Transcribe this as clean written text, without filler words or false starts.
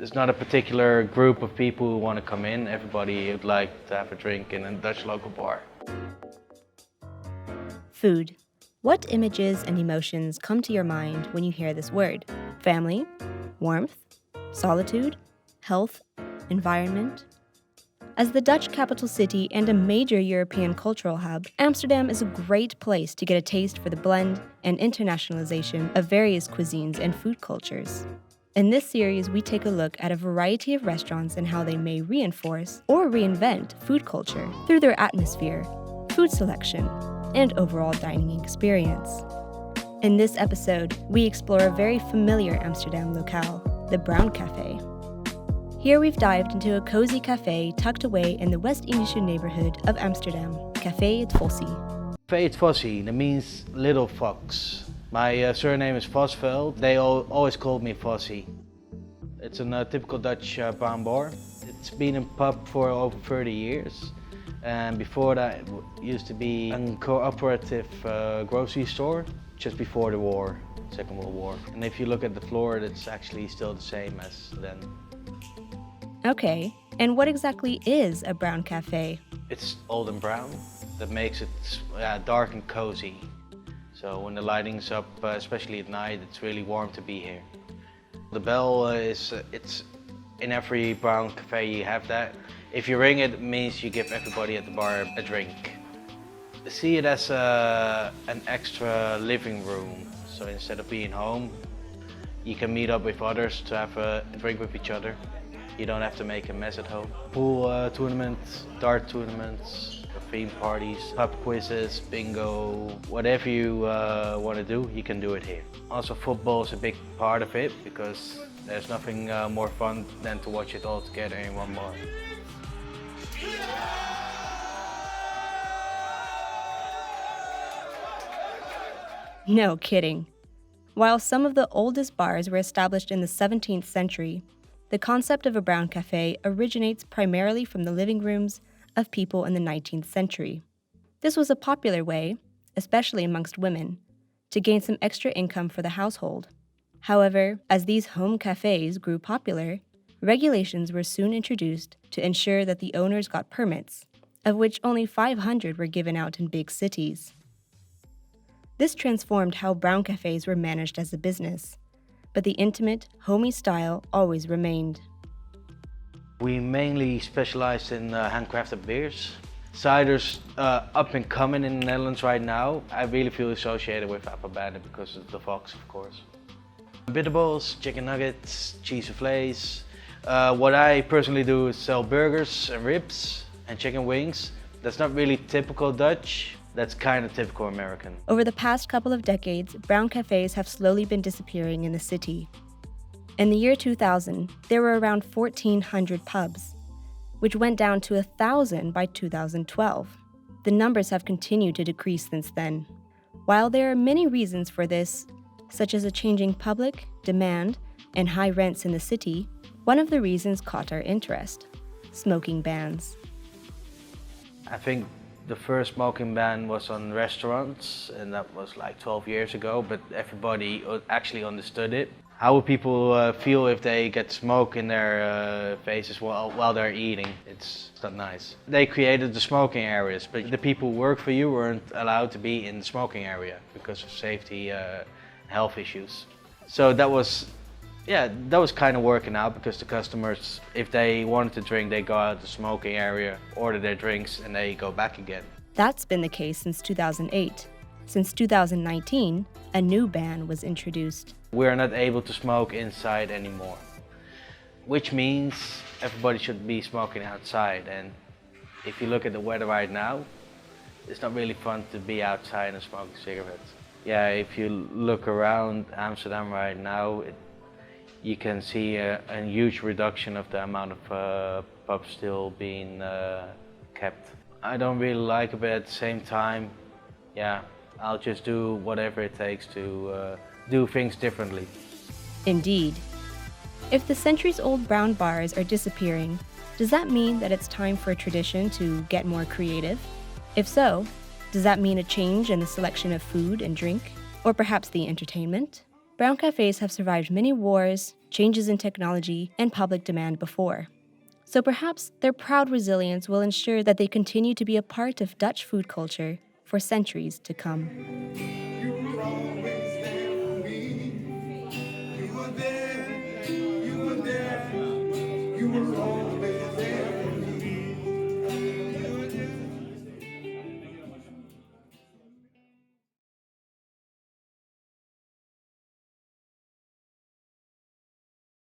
There's not a particular group of people who want to come in. Everybody would like to have a drink in a Dutch local bar. Food. What images and emotions come to your mind when you hear this word? Family? Warmth? Solitude? Health? Environment? As the Dutch capital city and a major European cultural hub, Amsterdam is a great place to get a taste for the blend and internationalization of various cuisines and food cultures. In this series, we take a look at a variety of restaurants and how they may reinforce or reinvent food culture through their atmosphere, food selection, and overall dining experience. In this episode, we explore a very familiar Amsterdam locale, the browncafe. Here we've dived into a cozy cafe tucked away in the West Indische neighborhood of Amsterdam, Café het Vossie. Café het Vossie, that means little fox. My surname is Vosveld. They always called me Vossie. It's a typical Dutch brown bar. It's been a pub for over 30 years. And before that, it used to be a cooperative grocery store just before the war, Second World War. And if you look at the floor, it's actually still the same as then. Okay, and what exactly is a brown cafe? It's old and brown. That makes it dark and cozy. So when the lighting's up, especially at night, it's really warm to be here. The bell it's in every brown cafe you have that. If you ring it, it means you give everybody at the bar a drink. See it as an extra living room. So instead of being home, you can meet up with others to have a drink with each other. You don't have to make a mess at home. Pool tournaments, dart tournaments, theme parties, pub quizzes, bingo, whatever you want to do, you can do it here. Also, football is a big part of it because there's nothing more fun than to watch it all together in one bar. No kidding. While some of the oldest bars were established in the 17th century, the concept of a brown cafe originates primarily from the living rooms of people in the 19th century. This was a popular way, especially amongst women, to gain some extra income for the household. However, as these home cafes grew popular, regulations were soon introduced to ensure that the owners got permits, of which only 500 were given out in big cities. This transformed how brown cafes were managed as a business, but the intimate, homey style always remained. We mainly specialize in handcrafted beers. Cider's up and coming in the Netherlands right now. I really feel associated with Appelbaden because of the fox, of course. Bitterballs, chicken nuggets, cheese soufflés. What I personally do is sell burgers and ribs and chicken wings. That's not really typical Dutch. That's kind of typical American. Over the past couple of decades, brown cafes have slowly been disappearing in the city. In the year 2000, there were around 1,400 pubs, which went down to 1,000 by 2012. The numbers have continued to decrease since then. While there are many reasons for this, such as a changing public, demand, and high rents in the city, one of the reasons caught our interest: smoking bans. I think the first smoking ban was on restaurants, and that was like 12 years ago, but everybody actually understood it. How would people feel if they get smoke in their faces while they're eating? It's not nice. They created the smoking areas, but the people who work for you weren't allowed to be in the smoking area because of safety health issues. So that was kind of working out because the customers, if they wanted to drink, they go out to the smoking area, order their drinks, and they go back again. That's been the case since 2008. Since 2019, a new ban was introduced. We're not able to smoke inside anymore, which means everybody should be smoking outside. And if you look at the weather right now, it's not really fun to be outside and smoking cigarettes. Yeah, if you look around Amsterdam right now, you can see a huge reduction of the amount of pubs still being kept. I don't really like it, but at the same time, I'll just do whatever it takes to do things differently. Indeed. If the centuries-old brown bars are disappearing, does that mean that it's time for a tradition to get more creative? If so, does that mean a change in the selection of food and drink, or perhaps the entertainment? brown cafes have survived many wars, changes in technology, and public demand before. So perhaps their proud resilience will ensure that they continue to be a part of Dutch food culture for centuries to come.